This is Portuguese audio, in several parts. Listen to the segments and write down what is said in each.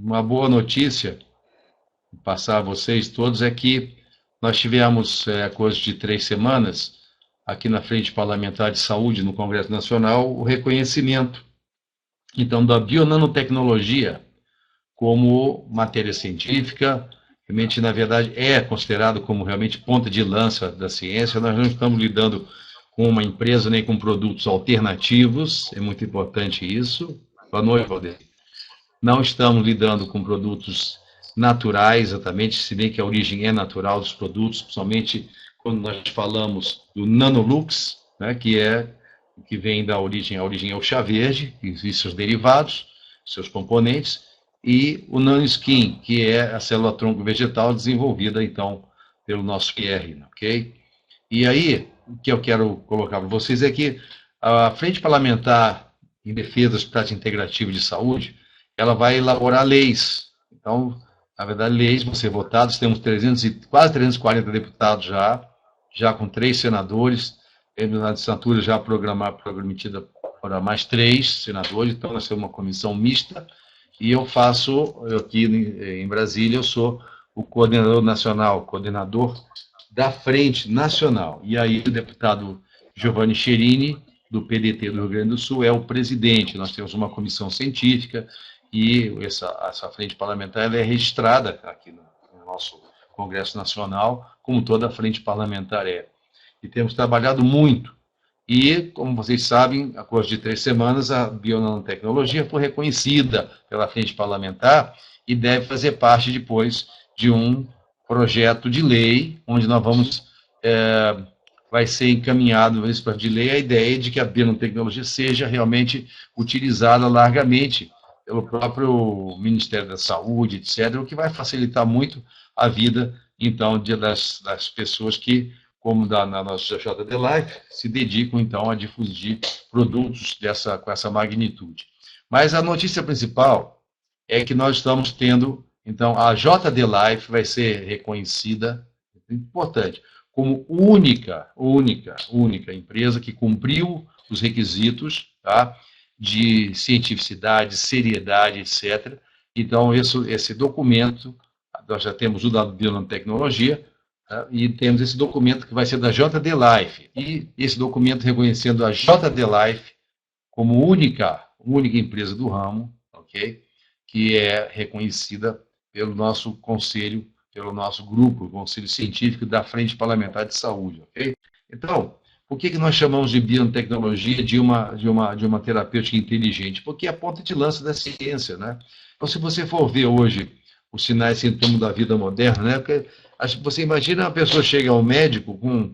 uma boa notícia passar a vocês todos é que nós tivemos, coisa de 3 semanas, aqui na Frente Parlamentar de Saúde, no Congresso Nacional, o reconhecimento, então, da bionanotecnologia como matéria científica. Realmente, na verdade, é considerado como realmente ponta de lança da ciência. Nós não estamos lidando com uma empresa nem com produtos alternativos, é muito importante isso. Boa noite, Valdir. Não estamos lidando com produtos naturais, exatamente, se bem que a origem é natural dos produtos, principalmente quando nós falamos do Nanolux, né, que vem da origem, a origem é o chá verde e seus derivados, seus componentes, e o nanoskin, que é a célula-tronco vegetal desenvolvida, então, pelo nosso QR, ok? E aí, o que eu quero colocar para vocês é que a Frente Parlamentar em Defesa das Práticas Integrativas de Saúde, ela vai elaborar leis. Então, na verdade, leis vão ser votadas, temos quase 340 deputados já com 3 senadores, na assinatura já prometida para mais 3 senadores, então nós temos uma comissão mista, e eu aqui em Brasília, eu sou o coordenador nacional, coordenador da Frente Nacional. E aí o deputado Giovanni Cherini, do PDT do Rio Grande do Sul, é o presidente. Nós temos uma comissão científica e essa frente parlamentar ela é registrada aqui no nosso Congresso Nacional, como toda a frente parlamentar é. E temos trabalhado muito. E, como vocês sabem, a coisa de 3 semanas, a bionanotecnologia foi reconhecida pela frente parlamentar e deve fazer parte depois de um projeto de lei, onde nós vai ser encaminhado esse projeto de lei a ideia de que a bionanotecnologia seja realmente utilizada largamente pelo próprio Ministério da Saúde, etc., o que vai facilitar muito a vida, então, das pessoas que, como na nossa JD Life, se dedicam, então, a difundir produtos com essa magnitude. Mas a notícia principal é que nós estamos tendo, então, a JD Life vai ser reconhecida, importante, como única empresa que cumpriu os requisitos, tá, de cientificidade, seriedade, etc. Então, esse documento, nós já temos o da bionanotecnologia, e temos esse documento que vai ser da JD Life, e esse documento reconhecendo a JD Life como única empresa do ramo, ok? Que é reconhecida pelo nosso conselho, pelo nosso grupo, o Conselho Científico da Frente Parlamentar de Saúde, ok? Então, por que nós chamamos de biotecnologia de uma terapêutica inteligente? Porque é a ponta de lança da ciência, né? Então, se você for ver hoje os sinais e sintomas da vida moderna, né? Você imagina uma pessoa chega ao médico com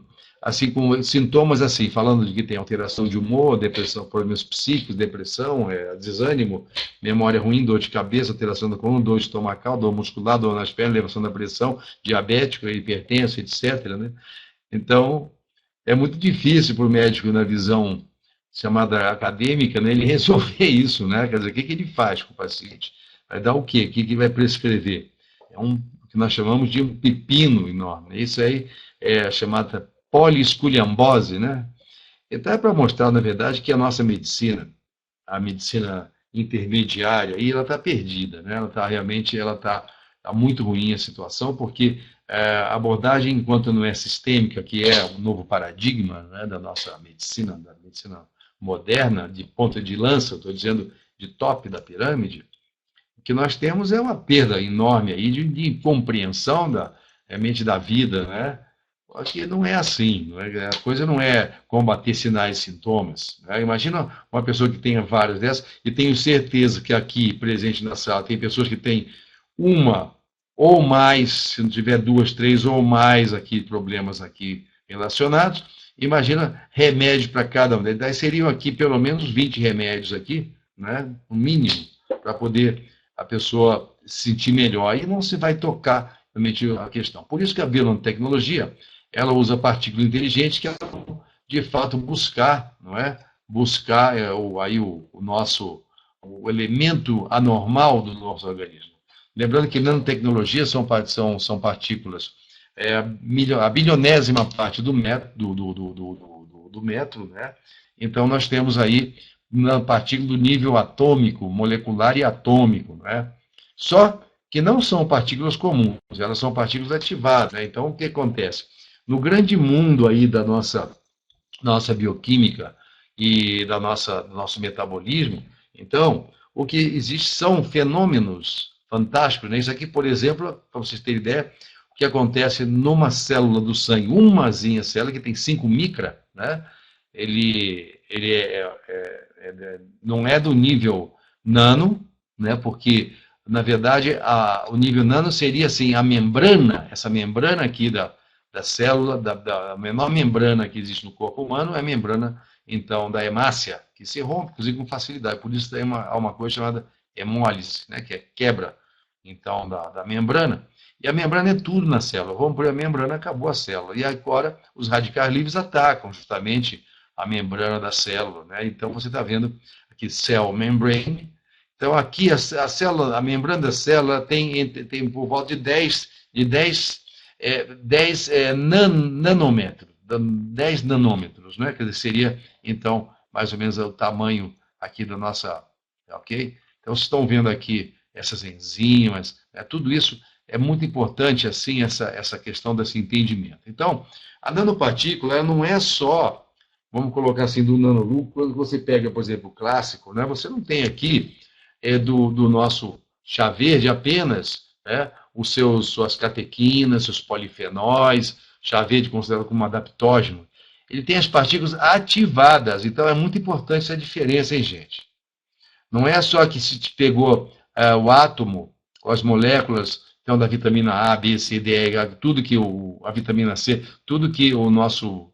sintomas assim, falando de que tem alteração de humor, depressão, problemas psíquicos, depressão, desânimo, memória ruim, dor de cabeça, alteração da coluna, dor estomacal, dor muscular, dor nas pernas, elevação da pressão, diabético, hipertenso, etc., né? Então, é muito difícil para o médico, na visão chamada acadêmica, né, ele resolver isso, né? Quer dizer, o que ele faz com o paciente? Vai dar o quê? O que vai prescrever? É o que nós chamamos de um pepino enorme. Isso aí é a chamada poliesculhambose, né? Então é para mostrar, na verdade, que a nossa medicina, a medicina intermediária, aí ela está perdida, né? Ela está muito ruim a situação, porque a abordagem, enquanto não é sistêmica, que é o novo paradigma, né, da nossa medicina, da medicina moderna, de ponta de lança, estou dizendo de top da pirâmide, o que nós temos é uma perda enorme aí de compreensão realmente da vida, né? Porque não é assim, a coisa não é combater sinais e sintomas, né? Imagina uma pessoa que tenha várias dessas, e tenho certeza que aqui, presente na sala, tem pessoas que têm uma ou mais, se não tiver 2, 3 ou mais aqui, problemas aqui relacionados. Imagina remédio para cada um. Daí seriam aqui pelo menos 20 remédios aqui, né? No mínimo, para poder a pessoa se sentir melhor. E não se vai tocar realmente a questão. Por isso que a biotecnologia, ela usa partículas inteligentes que ela, de fato, buscar, não é? Buscar o elemento anormal do nosso organismo. Lembrando que nanotecnologia são partículas, a bilionésima parte do metro, né? Então, nós temos aí uma partícula do nível atômico, molecular e atômico, né? Só que não são partículas comuns, elas são partículas ativadas, né? Então, o que acontece? No grande mundo aí da nossa bioquímica e do nosso metabolismo, então, o que existe são fenômenos fantásticos, né? Isso aqui, por exemplo, para vocês terem ideia, o que acontece numa célula do sangue, umazinha célula que tem 5 micra, né? Ele não é do nível nano, né? Porque, na verdade, o nível nano seria assim, a membrana, essa membrana aqui da célula, da menor membrana que existe no corpo humano, é a membrana, então, da hemácia, que se rompe, inclusive, com facilidade. Por isso tem há uma coisa chamada hemólise, né? Que é quebra, então, da membrana. E a membrana é tudo na célula. Rompeu a membrana, acabou a célula. E agora os radicais livres atacam justamente a membrana da célula, né? Então você está vendo aqui cell membrane. Então aqui a célula, a membrana da célula tem por volta de 10 nanômetros, 10 nanômetros, né? Quer dizer, seria então mais ou menos o tamanho aqui da nossa, ok? Então vocês estão vendo aqui essas enzimas, né? Tudo isso é muito importante, assim, essa questão desse entendimento. Então, a nanopartícula, ela não é só, vamos colocar assim, do nanolúcido, quando você pega, por exemplo, o clássico, né, você não tem aqui do nosso chá verde apenas, né, suas catequinas, seus polifenóis, chá verde considerado como adaptógeno. Ele tem as partículas ativadas, então é muito importante essa diferença, hein, gente? Não é só que se te pegou o átomo, as moléculas, então, da vitamina A, B, C, D, E, tudo que a vitamina C, tudo que o nosso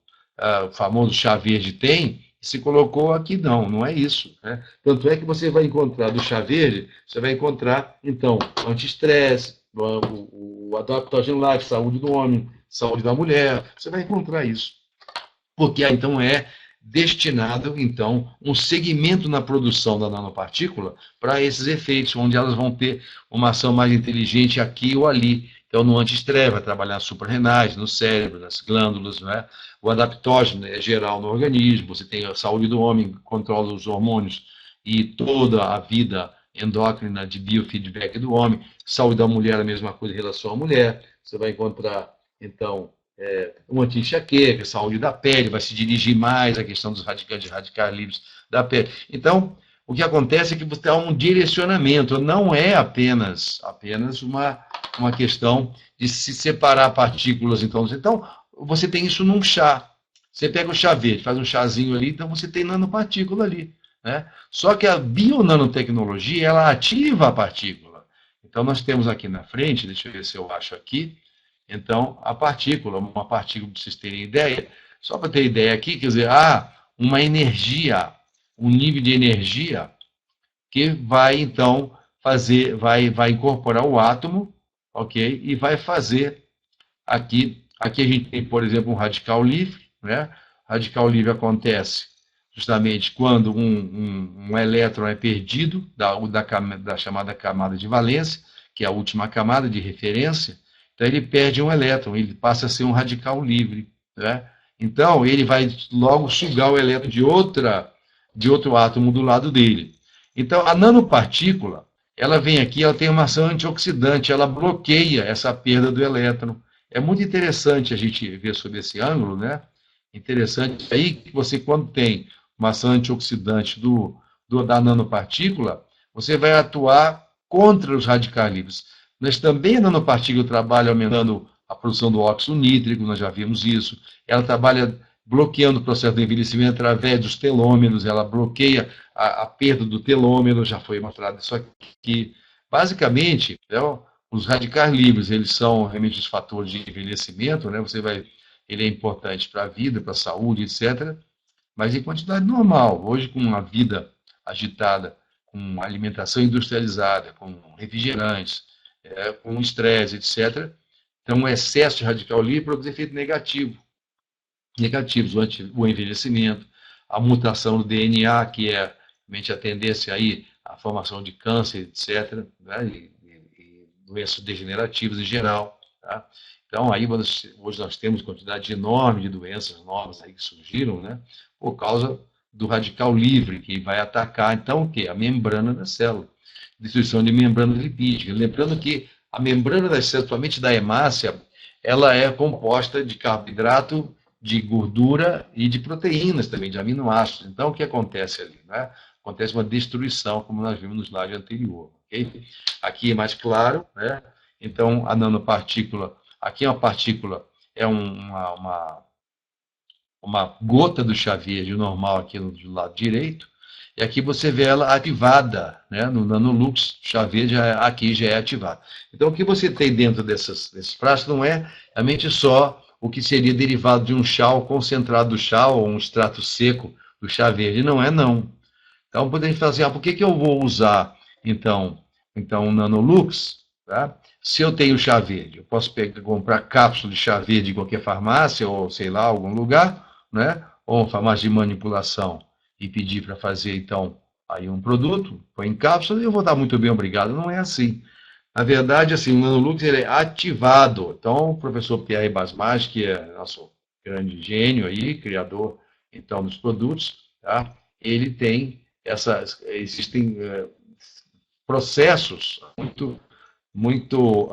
famoso chá verde tem, se colocou aqui, não é isso. Né? Tanto é que você vai encontrar do chá verde, você vai encontrar, então, anti-estresse, o adaptógeno lácteo, saúde do homem, saúde da mulher, você vai encontrar isso. Porque então é destinado, então, um segmento na produção da nanopartícula para esses efeitos, onde elas vão ter uma ação mais inteligente aqui ou ali. Então, no antiestresse, vai trabalhar nas suprarrenais, no cérebro, nas glândulas, né? O adaptógeno é geral no organismo, você tem a saúde do homem, controla os hormônios e toda a vida endócrina de biofeedback do homem. Saúde da mulher, a mesma coisa em relação à mulher. Você vai encontrar, então, um anti-enxaqueca, saúde da pele, vai se dirigir mais à questão dos radicais livres da pele. Então, o que acontece é que você tem um direcionamento, não é apenas uma questão de se separar partículas. Então, você tem isso num chá. Você pega o chá verde, faz um chazinho ali, então você tem nanopartícula ali. Né? Só que a bionanotecnologia, ela ativa a partícula. Então, nós temos aqui na frente, deixa eu ver se eu acho aqui, então, a partícula, uma partícula, para vocês terem ideia, só para ter ideia aqui, quer dizer, uma energia, um nível de energia que vai, então, vai incorporar o átomo, ok? E vai fazer aqui a gente tem, por exemplo, um radical livre, né? Radical livre acontece justamente quando um elétron é perdido da chamada camada de valência, que é a última camada de referência. Então, ele perde um elétron, ele passa a ser um radical livre. Né? Então, ele vai logo sugar o elétron de outro átomo do lado dele. Então, a nanopartícula, ela vem aqui, ela tem uma ação antioxidante, ela bloqueia essa perda do elétron. É muito interessante a gente ver sob esse ângulo, né? Interessante aí que você, quando tem uma ação antioxidante da nanopartícula, você vai atuar contra os radicais livres. Mas também a nanopartícula trabalha aumentando a produção do óxido nítrico, nós já vimos isso. Ela trabalha bloqueando o processo de envelhecimento através dos telômeros, ela bloqueia a perda do telômero, já foi mostrado isso aqui. Basicamente, os radicais livres, eles são realmente os fatores de envelhecimento, né? Ele é importante para a vida, para a saúde, etc., mas em quantidade normal. Hoje, com uma vida agitada, com alimentação industrializada, com refrigerantes, com estresse, etc., então o excesso de radical livre produz efeito negativos, o envelhecimento, a mutação do DNA, que é realmente a tendência aí à formação de câncer, etc., né? e doenças degenerativas em geral. Tá? Então, aí hoje nós temos quantidade enorme de doenças novas aí que surgiram, né? Por causa do radical livre, que vai atacar, então, o quê? A membrana da célula. destruição de membrana lipídica. Lembrando que a membrana das células, somente da hemácia, ela é composta de carboidrato, de gordura e de proteínas também, de aminoácidos. Então, o que acontece ali? Né? Acontece uma destruição, como nós vimos no slide anterior. Okay? Aqui é mais claro, né? Então, a nanopartícula, aqui é uma partícula, é uma gota do chá verde normal aqui do lado direito, e aqui você vê ela ativada, né? No nanolux, chá verde aqui já é ativado. Então, o que você tem dentro desses frascos não é realmente só o que seria derivado de um chá, ou concentrado do chá, ou um extrato seco do chá verde. Não é, não. Então, podemos falar assim, por que eu vou usar, então o nanolux, tá? Se eu tenho chá verde? Eu posso comprar cápsula de chá verde em qualquer farmácia, ou sei lá, algum lugar, né? Ou uma farmácia de manipulação, e pedir para fazer, então, aí um produto, põe em cápsula, e eu vou estar muito bem, obrigado. Não é assim. Na verdade, assim, o nanolux ele é ativado. Então, o professor Pierre Basmage, que é nosso grande gênio aí, criador, então, dos produtos, tá? Ele tem existem processos muito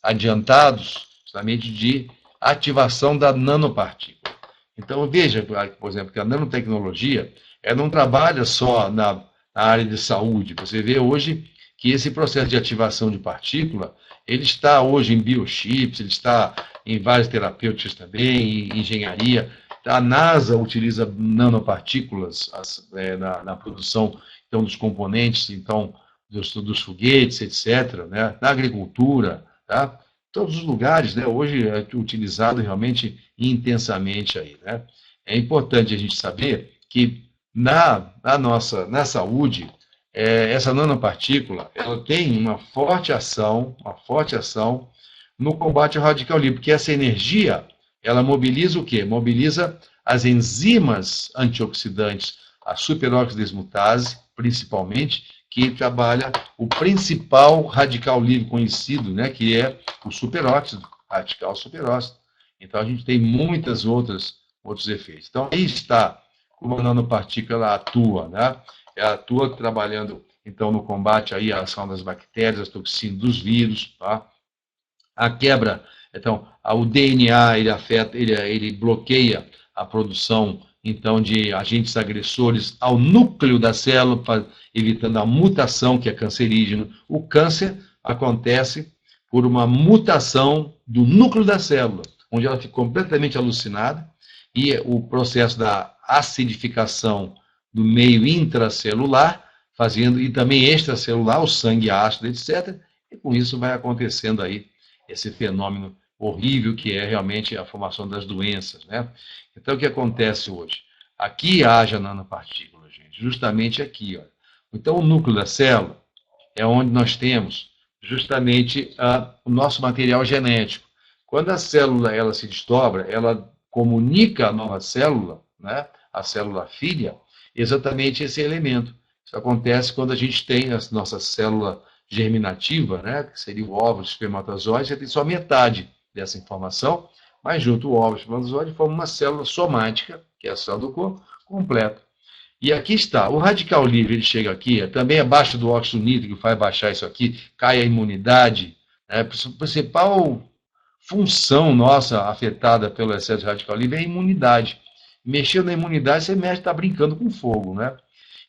adiantados, justamente de ativação da nanopartícula. Então, veja, por exemplo, que a nanotecnologia ela não trabalha só na área de saúde. Você vê hoje que esse processo de ativação de partícula, ele está hoje em biochips, ele está em várias terapêuticas também, em engenharia. A NASA utiliza nanopartículas na produção então, dos componentes, então, dos foguetes, etc., né? Na agricultura, tá? Todos os lugares, né? Hoje é utilizado realmente intensamente aí, né? É importante a gente saber que na saúde, essa nanopartícula, ela tem uma forte ação no combate ao radical livre, porque essa energia, ela mobiliza o quê? Mobiliza as enzimas antioxidantes, a superóxido desmutase, principalmente, que trabalha o principal radical livre conhecido, né, que é o superóxido, radical superóxido. Então, a gente tem muitos outros efeitos. Então, aí está como a nanopartícula atua, né? Ela atua trabalhando, então, no combate aí à ação das bactérias, das toxinas, dos vírus, tá? A quebra, então, o DNA, ele bloqueia a produção, então, de agentes agressores ao núcleo da célula, evitando a mutação, que é cancerígeno. O câncer acontece por uma mutação do núcleo da célula, onde ela fica completamente alucinada, e o processo da acidificação do meio intracelular, e também extracelular, o sangue ácido, etc., e com isso vai acontecendo aí esse fenômeno horrível que é realmente a formação das doenças, né? Então, o que acontece hoje? Aqui haja nanopartículas, gente, justamente aqui, ó. Então, o núcleo da célula é onde nós temos justamente o nosso material genético. Quando a célula ela se desdobra, ela comunica à nova célula, né, a célula filha, exatamente esse elemento. Isso acontece quando a gente tem a nossa célula germinativa, né, que seria o óvulo, o espermatozoide, você tem só metade dessa informação, mas junto o óvulo e o espermatozoide forma uma célula somática, que é a célula do corpo, completa. E aqui está, o radical livre, ele chega aqui, também abaixo do óxido nítrico, faz baixar isso aqui, cai a imunidade, né, a principal função nossa afetada pelo excesso de radical livre é a imunidade. Mexer na imunidade, você mexe, está brincando com fogo, né?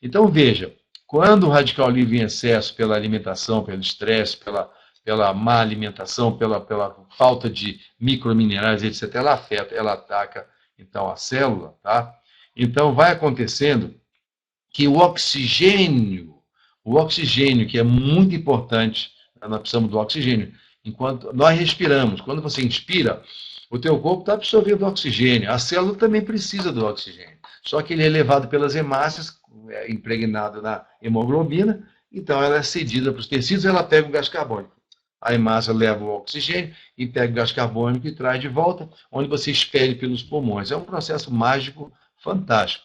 Então, veja, quando o radical livre em excesso pela alimentação, pelo estresse, pela má alimentação, pela falta de microminerais, etc., ela afeta, ela ataca, então, a célula, tá? Então, vai acontecendo que o oxigênio, que é muito importante, nós precisamos do oxigênio, enquanto nós respiramos. Quando você inspira, o teu corpo está absorvendo oxigênio. A célula também precisa do oxigênio. Só que ele é levado pelas hemácias, impregnado na hemoglobina, então ela é cedida para os tecidos, ela pega o gás carbônico. A hemácia leva o oxigênio e pega o gás carbônico e traz de volta, onde você expele pelos pulmões. É um processo mágico fantástico.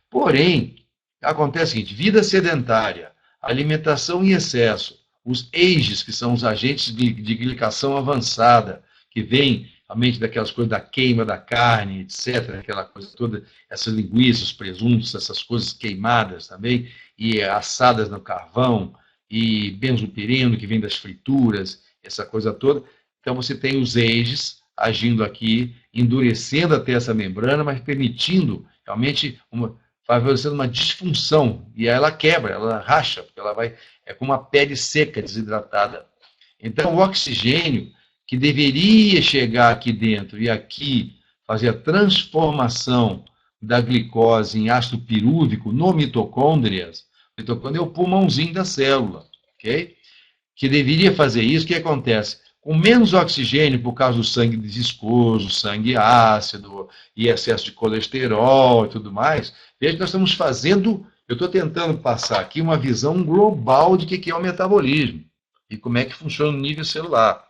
Porém, acontece o seguinte, vida sedentária, alimentação em excesso, os AGEs, que são os agentes de glicação avançada, que vêm a mente daquelas coisas da queima da carne, etc., aquela coisa toda, essas linguiças, presuntos, essas coisas queimadas também, e assadas no carvão, e benzopireno, que vem das frituras, essa coisa toda. Então, você tem os EIGES agindo aqui, endurecendo até essa membrana, mas permitindo realmente favorecendo uma disfunção, e aí ela quebra, ela racha, porque ela vai, é como uma pele seca, desidratada. Então, o oxigênio, que deveria chegar aqui dentro e aqui fazer a transformação da glicose em ácido pirúvico no mitocôndrias, o mitocôndria é o pulmãozinho da célula, ok? Que deveria fazer isso, o que acontece? Com menos oxigênio, por causa do sangue viscoso, sangue ácido e excesso de colesterol e tudo mais, veja que nós estamos fazendo, eu estou tentando passar aqui uma visão global de que é o metabolismo e como é que funciona no nível celular.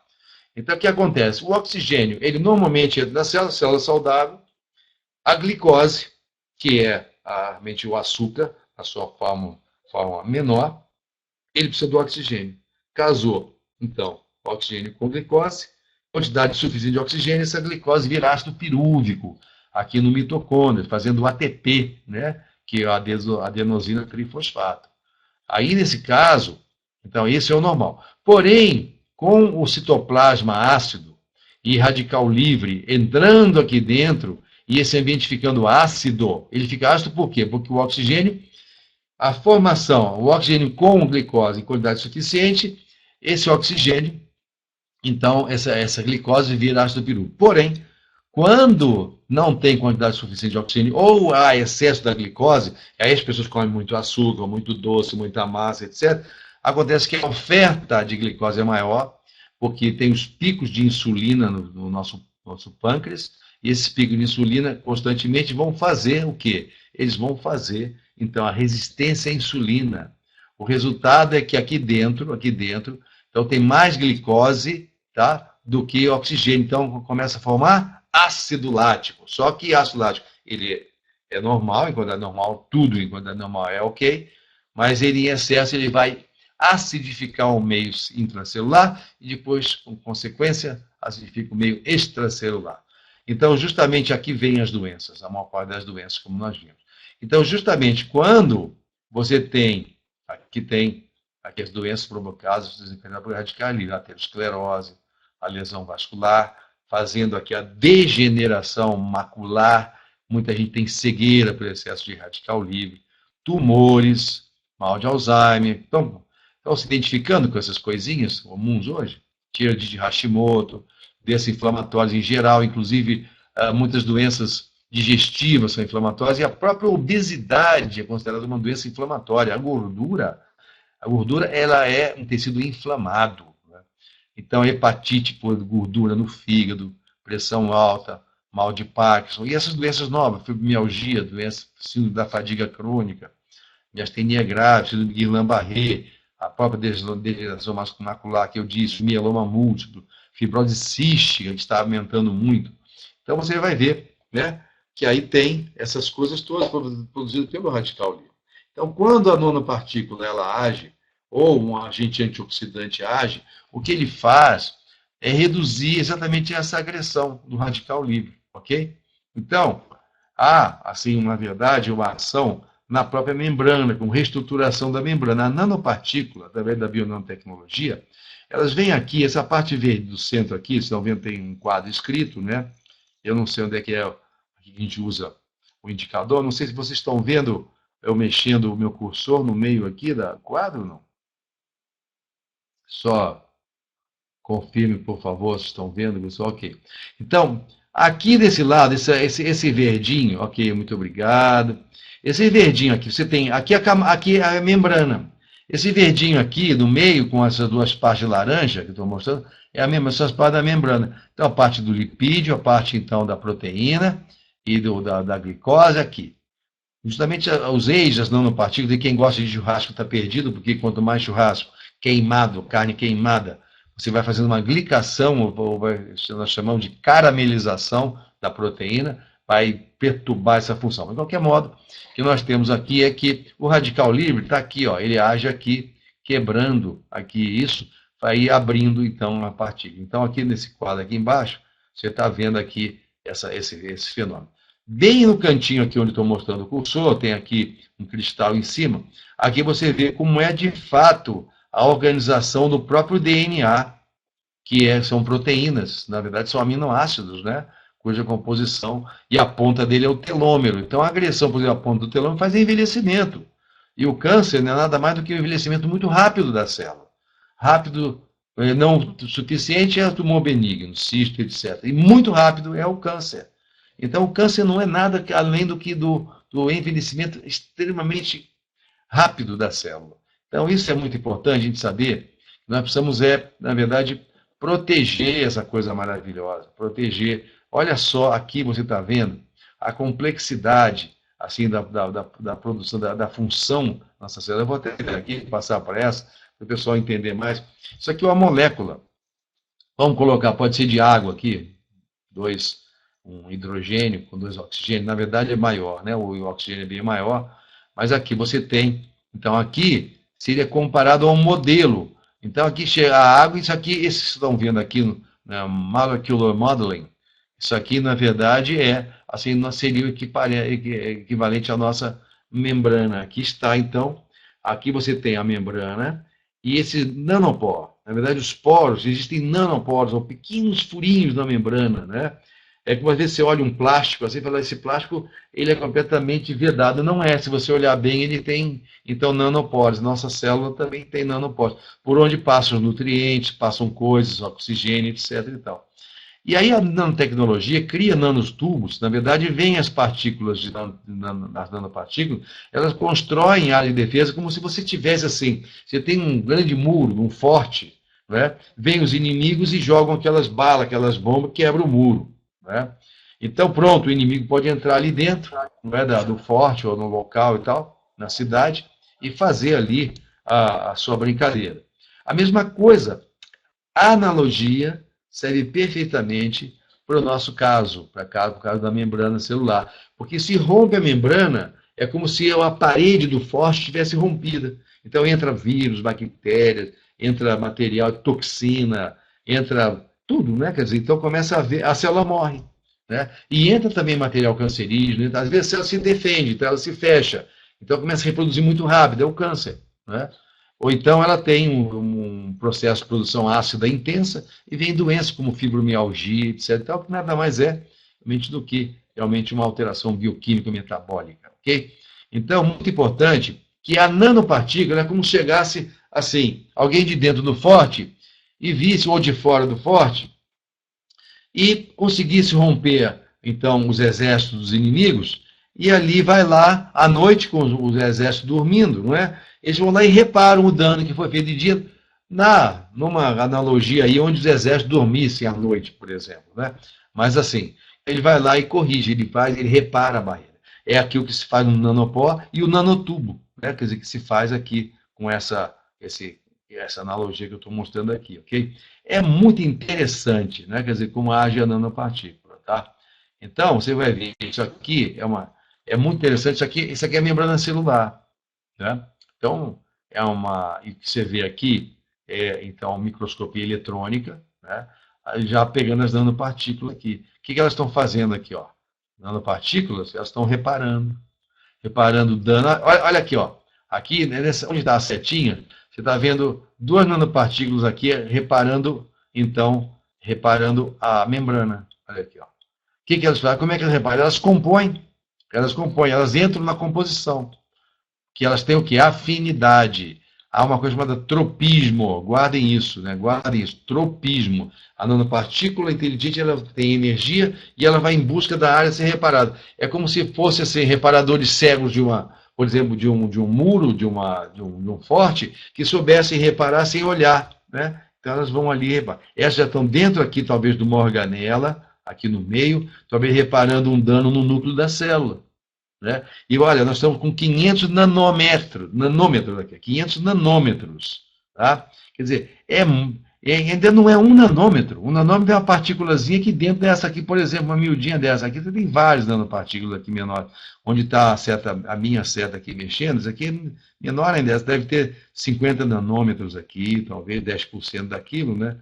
Então, o que acontece? O oxigênio, ele normalmente entra na célula saudável, a glicose, que é realmente o açúcar, a sua forma menor, ele precisa do oxigênio. Casou, então, oxigênio com glicose, quantidade suficiente de oxigênio, essa glicose vira ácido pirúvico aqui no mitocôndrio, fazendo o ATP, né, que é a adenosina trifosfato. Aí, nesse caso, então, esse é o normal. Porém, com o citoplasma ácido e radical livre entrando aqui dentro, e esse ambiente ficando ácido, ele fica ácido por quê? Porque o oxigênio, a formação, o oxigênio com glicose em quantidade suficiente, esse oxigênio, então, essa glicose vira ácido pirúvico. Porém, quando não tem quantidade suficiente de oxigênio ou há excesso da glicose, aí as pessoas comem muito açúcar, muito doce, muita massa, etc., acontece que a oferta de glicose é maior, porque tem os picos de insulina no nosso pâncreas, e esses picos de insulina constantemente vão fazer o quê? Eles vão fazer, então, a resistência à insulina. O resultado é que aqui dentro, então tem mais glicose, tá, do que oxigênio. Então, começa a formar ácido lático. Só que ácido lático, ele é normal, em quantidade normal, tudo em quantidade normal é ok, mas ele em excesso, ele vai acidificar o meio intracelular e depois, com consequência, acidifica o meio extracelular. Então, justamente aqui vem as doenças, a maior parte das doenças, como nós vimos. Então, justamente quando você tem, aqui as doenças provocadas por radicalismo, a aterosclerose, a lesão vascular, fazendo aqui a degeneração macular, muita gente tem cegueira por excesso de radical livre, tumores, mal de Alzheimer. Então, estão se identificando com essas coisinhas comuns hoje? Tireoide de Hashimoto, doenças inflamatórias em geral, inclusive muitas doenças digestivas são inflamatórias, e a própria obesidade é considerada uma doença inflamatória. A gordura ela é um tecido inflamado. Né? Então, hepatite por gordura no fígado, pressão alta, mal de Parkinson, e essas doenças novas, fibromialgia, doença, síndrome da fadiga crônica, miastenia grave, síndrome de Guillain-Barré, a própria degeneração macular que eu disse, mieloma múltiplo, fibrose cística, que está aumentando muito. Então, você vai ver, né, que aí tem essas coisas todas produzidas pelo radical livre. Então, quando a nanopartícula ela age, ou um agente antioxidante age, o que ele faz é reduzir exatamente essa agressão do radical livre, ok? Então, há, assim, na verdade, uma ação na própria membrana, com reestruturação da membrana. A nanopartícula, através da bionanotecnologia, elas vêm aqui, essa parte verde do centro aqui, vocês estão vendo, tem um quadro escrito, né? Eu não sei onde é que a gente usa o indicador, não sei se vocês estão vendo eu mexendo o meu cursor no meio aqui da quadro ou não. Só confirme, por favor, se estão vendo, pessoal. Ok. Então, aqui desse lado, esse verdinho, ok, muito obrigado. Esse verdinho aqui, você tem, aqui a membrana. Esse verdinho aqui, no meio, com essas duas partes laranja que eu estou mostrando, é a mesma, essas partes da membrana. Então, a parte do lipídio, a parte, então, da proteína e da glicose aqui. Justamente os EIGES, as nanopartículas, e quem gosta de churrasco está perdido, porque quanto mais churrasco queimado, carne queimada, você vai fazendo uma glicação, ou nós chamamos de caramelização da proteína, vai perturbar essa função. De qualquer modo, o que nós temos aqui é que o radical livre está aqui, ó, ele age aqui, quebrando aqui isso, vai abrindo, então, a partícula. Então, aqui nesse quadro aqui embaixo, você está vendo aqui esse fenômeno. Bem no cantinho aqui onde estou mostrando o cursor, tem aqui um cristal em cima, aqui você vê como é de fato a organização do próprio DNA, são proteínas, na verdade são aminoácidos, né? Cuja composição, e a ponta dele é o telômero. Então a agressão, por exemplo, a ponta do telômero faz envelhecimento. E o câncer não é nada mais do que um envelhecimento muito rápido da célula. Rápido, não suficiente é o tumor benigno, cisto, etc. E muito rápido é o câncer. Então o câncer não é nada além do que do envelhecimento extremamente rápido da célula. Então isso é muito importante a gente saber. Nós precisamos, na verdade, proteger essa coisa maravilhosa, proteger. Olha só, aqui você está vendo a complexidade assim da produção, da função da nossa célula. Eu vou até aqui passar para essa, para o pessoal entender mais. Isso aqui é uma molécula. Vamos colocar, pode ser de água aqui, um hidrogênio com 2 oxigênios. Na verdade é maior, né? O oxigênio é bem maior, mas aqui você tem. Então aqui seria comparado a um modelo. Então aqui chega a água, isso aqui, esses que estão vendo aqui no Molecular Modeling, isso aqui na verdade assim, não seria o equivalente à nossa membrana. Aqui está, então, aqui você tem a membrana e esse nanoporo. Na verdade, os poros, existem nanoporos, ou pequenos furinhos na membrana, né? É como às vezes você olha um plástico, assim, fala, esse plástico ele é completamente vedado. Não é, se você olhar bem, ele tem, então, nanoporos. Nossa célula também tem nanoporos, por onde passam os nutrientes, passam coisas, oxigênio, etc. e tal. E aí a nanotecnologia cria nanotubos, na verdade, vêm as partículas, as nanopartículas, elas constroem área de defesa como se você tivesse assim, você tem um grande muro, um forte, né? Vêm os inimigos e jogam aquelas balas, aquelas bombas, quebram o muro. Né? Então, pronto, o inimigo pode entrar ali dentro, não é, do forte ou no local e tal, na cidade, e fazer ali a sua brincadeira. A mesma coisa, a analogia serve perfeitamente para o nosso caso, para o caso da membrana celular. Porque se rompe a membrana, é como se a parede do forte estivesse rompida. Então entra vírus, bactérias, entra material, toxina, entra tudo, né? Quer dizer, então começa a célula morre. Né? E entra também material cancerígeno, às vezes a célula se defende, então ela se fecha. Então começa a reproduzir muito rápido, é o câncer. Né? Ou então ela tem um processo de produção ácida intensa e vem doenças como fibromialgia, etc. Tal, que nada mais é realmente do que realmente uma alteração bioquímica metabólica. Okay? Então, muito importante que a nanopartícula é como se chegasse assim, alguém de dentro do forte e visse, ou de fora do forte, e conseguisse romper, então, os exércitos dos inimigos, e ali vai lá, à noite, com os exércitos dormindo, não é? Eles vão lá e reparam o dano que foi feito de dia, numa analogia aí, onde os exércitos dormissem à noite, por exemplo. Né? Mas assim, ele vai lá e corrige, ele repara a barreira. É aquilo que se faz no nanopó e o nanotubo, né? Quer dizer, que se faz aqui com essa analogia que eu estou mostrando aqui, ok? É muito interessante, né? Quer dizer, como age a nanopartícula, tá? Então, você vai ver, isso aqui é muito interessante, isso aqui é a membrana celular, né? Então, e que você vê aqui, então, microscopia eletrônica, né? Já pegando as nanopartículas aqui. O que elas estão fazendo aqui, ó? Nanopartículas, elas estão reparando dano. Olha aqui, ó. Aqui, né, onde está a setinha, você está vendo 2 nanopartículas aqui reparando a membrana. Olha aqui, ó. O que elas fazem? Como é que elas reparam? Elas compõem, elas entram na composição. Que elas têm o quê? Afinidade. Há uma coisa chamada tropismo. Guardem isso, né? Guardem isso. Tropismo. A nanopartícula inteligente, ela tem energia e ela vai em busca da área a ser reparada. É como se fosse assim, reparadores cegos por exemplo, de um muro, de um forte, que soubessem reparar sem olhar, né? Então elas vão ali reparar. Essas já estão dentro aqui, talvez, de uma organela, aqui no meio, talvez reparando um dano no núcleo da célula. Né? E olha, nós estamos com 500 nanômetros aqui, 500 nanômetros. Tá? Quer dizer, ainda não é um nanômetro. Um nanômetro é uma partículazinha aqui dentro dessa aqui, por exemplo, uma miudinha dessa aqui, você tem várias nanopartículas aqui menores. Onde está a minha seta aqui mexendo, isso aqui é menor ainda, essa deve ter 50 nanômetros aqui, talvez 10% daquilo, né?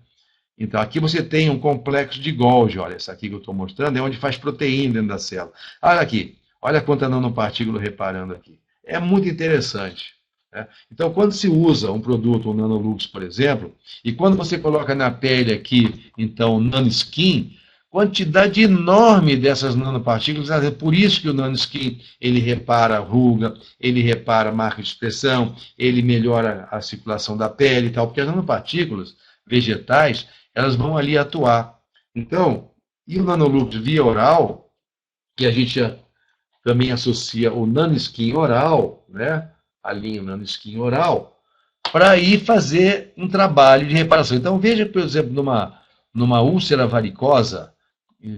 Então, aqui você tem um complexo de Golgi, olha, essa aqui que eu estou mostrando, é onde faz proteína dentro da célula. Olha aqui. Olha quanta nanopartícula reparando aqui. É muito interessante. né? Então, quando se usa um produto, um Nanolux, por exemplo, e quando você coloca na pele aqui, então, Nanoskin, quantidade enorme dessas nanopartículas, é por isso que o Nanoskin, ele repara a ruga, ele repara a marca de expressão, ele melhora a circulação da pele e tal, porque as nanopartículas vegetais, elas vão ali atuar. Então, e o Nanolux via oral, que a gente também associa o nanoskin oral, né, a linha nanoskin oral, para ir fazer um trabalho de reparação. Então, veja, por exemplo, numa úlcera varicosa,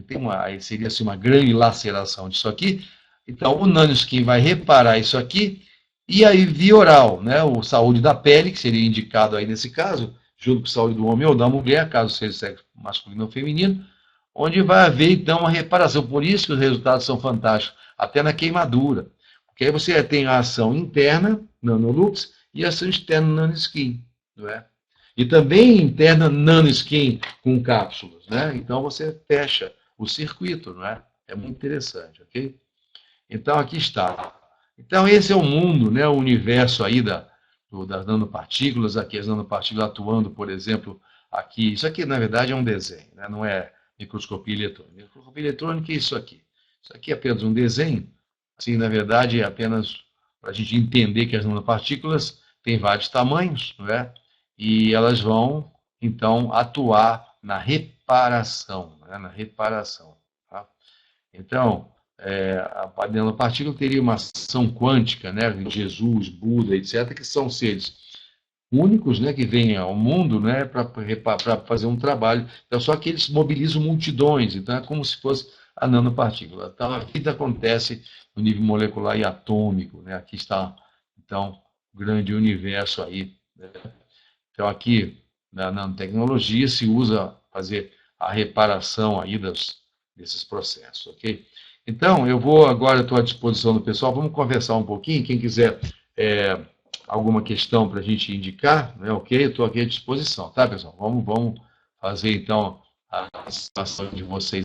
tem seria assim, uma grande laceração disso aqui, então o nanoskin vai reparar isso aqui, e aí via oral, né, o saúde da pele, que seria indicado aí nesse caso, junto com saúde do homem ou da mulher, caso seja sexo masculino ou feminino, onde vai haver, então, uma reparação. Por isso que os resultados são fantásticos, até na queimadura. Porque aí você tem a ação interna, Nanolux, e a ação externa, Nanoskin. Não é? E também interna, Nanoskin com cápsulas. Né? Então, você fecha o circuito. Não é? É muito interessante, ok? Então, aqui está. Então, esse é o mundo, né? O universo aí das nanopartículas, aqui as nanopartículas atuando, por exemplo, aqui. Isso aqui, na verdade, é um desenho, né? Não é microscopia eletrônica. Microscopia eletrônica é isso aqui. Isso aqui é apenas um desenho. Assim, na verdade, é apenas para a gente entender que as nanopartículas têm vários tamanhos, não é? E elas vão, então, atuar na reparação, né? Na reparação. Tá? Então, a nanopartícula teria uma ação quântica, né? Jesus, Buda, etc., que são seres únicos, né, que vêm ao mundo, né, para fazer um trabalho. Então, só que eles mobilizam multidões, então é como se fosse a nanopartícula. Então, a vida acontece no nível molecular e atômico, né? Aqui está, então, o grande universo aí, né? Então, aqui, na nanotecnologia, se usa fazer a reparação aí desses processos, ok? Então, eu vou agora, estou à disposição do pessoal, vamos conversar um pouquinho, quem quiser alguma questão para a gente indicar, né, ok? Eu estou aqui à disposição, tá, pessoal? Vamos fazer, então, a participação de vocês.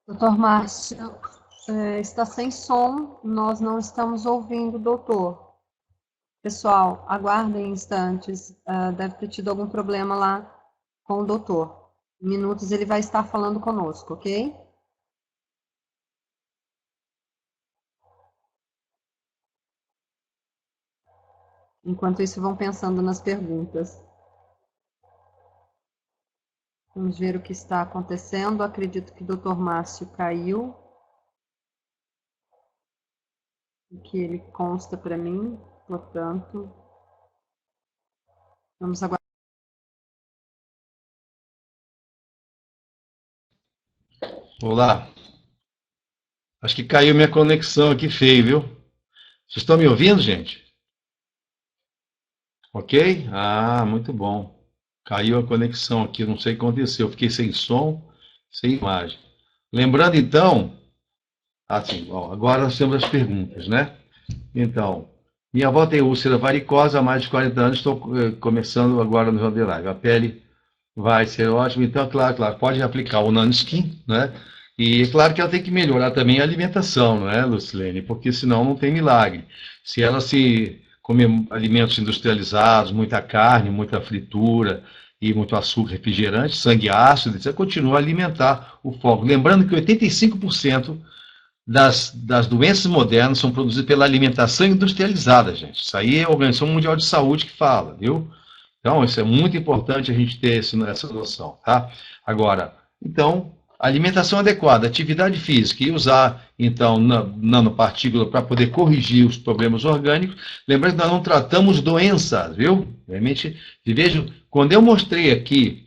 Doutor Márcio, está sem som, nós não estamos ouvindo o doutor. Pessoal, aguardem instantes, deve ter tido algum problema lá com o doutor. Em minutos ele vai estar falando conosco, ok? Enquanto isso, vão pensando nas perguntas. Vamos ver o que está acontecendo. Acredito que o doutor Márcio caiu. O que ele consta para mim, portanto. Vamos aguardar. Olá. Acho que caiu minha conexão aqui feio, viu? Vocês estão me ouvindo, gente? Ok? Ah, muito bom. Caiu a conexão aqui, não sei o que aconteceu. Fiquei sem som, sem imagem. Lembrando, então, assim, ó, agora nós temos as perguntas, né? Então, minha avó tem úlcera varicosa há mais de 40 anos, estou começando agora no João Live. A pele vai ser ótima, então, claro, pode aplicar o Nanoskin, né? E é claro que ela tem que melhorar também a alimentação, não é, Lucilene? Porque senão não tem milagre. Se ela se comer alimentos industrializados, muita carne, muita fritura e muito açúcar, refrigerante, sangue ácido, etc., continua a alimentar o fogo. Lembrando que 85% das doenças modernas são produzidas pela alimentação industrializada, gente. Isso aí é a Organização Mundial de Saúde que fala, viu? Então, isso é muito importante a gente ter essa noção, tá? Agora, então, alimentação adequada, atividade física e usar, então, nanopartícula para poder corrigir os problemas orgânicos. Lembrando que nós não tratamos doenças, viu? Realmente, veja, quando eu mostrei aqui,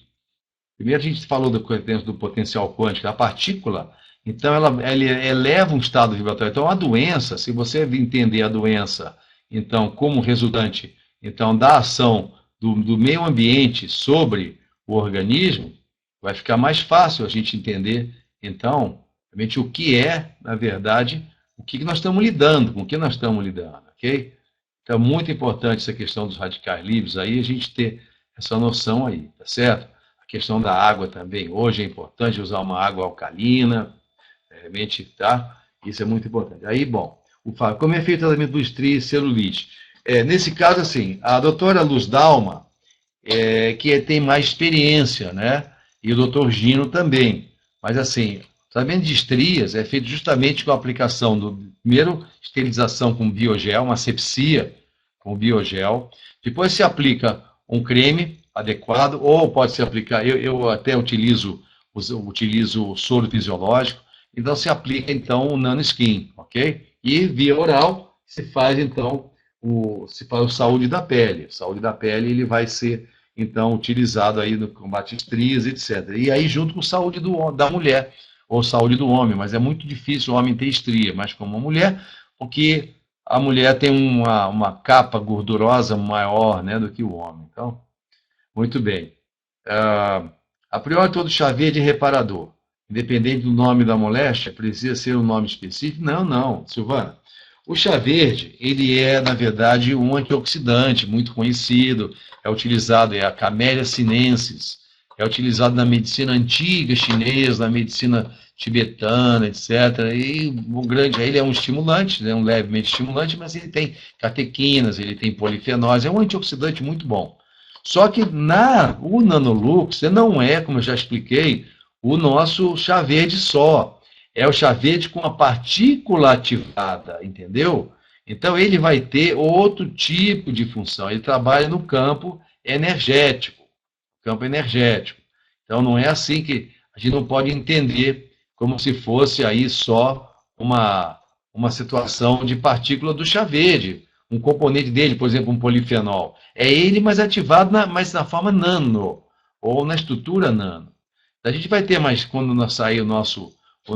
primeiro a gente falou do potencial quântico, a partícula, então ela eleva um estado vibratório. Então, a doença, se você entender a doença, então, como resultante, então, da ação do meio ambiente sobre o organismo, vai ficar mais fácil a gente entender, então, realmente o que é, na verdade, o que nós estamos lidando, com o que nós estamos lidando, ok? Então, é muito importante essa questão dos radicais livres aí, a gente ter essa noção aí, tá certo? A questão da água também, hoje é importante usar uma água alcalina, realmente, tá? Isso é muito importante. Aí, bom, como é feito o tratamento do estria e celulite? Nesse caso, assim, a doutora Luz Dalma, que tem mais experiência, né? E o doutor Gino também. Mas, assim, tratamento de estrias é feito justamente com a aplicação do, primeiro, esterilização com biogel, uma asepsia com biogel. Depois se aplica um creme adequado, ou pode se aplicar, eu até utilizo soro fisiológico, então se aplica, então, o nanoskin, ok? E via oral se faz, então, se faz o saúde da pele. O saúde da pele ele vai ser, então, utilizado aí no combate às estrias, etc. E aí junto com saúde da mulher, ou saúde do homem, mas é muito difícil o homem ter estria, mas como a mulher, porque a mulher tem uma capa gordurosa maior, né, do que o homem. Então, muito bem. A priori, todo chá verde é reparador. Independente do nome da moléstia, precisa ser um nome específico? Não, não, Silvana. O chá verde, ele é, na verdade, um antioxidante muito conhecido, é utilizado, é a Camellia sinensis, é utilizado na medicina antiga chinesa, na medicina tibetana, etc. E o grande, ele é um estimulante, né, um levemente estimulante, mas ele tem catequinas, ele tem polifenóis, é um antioxidante muito bom. Só que o Nanolux não é, como eu já expliquei, o nosso chá verde só. É o chá verde com a partícula ativada, entendeu? Então ele vai ter outro tipo de função. Ele trabalha no campo energético. Campo energético. Então não é assim que a gente não pode entender como se fosse aí só uma situação de partícula do chá verde, um componente dele, por exemplo, um polifenol. É ele, mas ativado mas na forma nano, ou na estrutura nano. A gente vai ter mais, quando sair o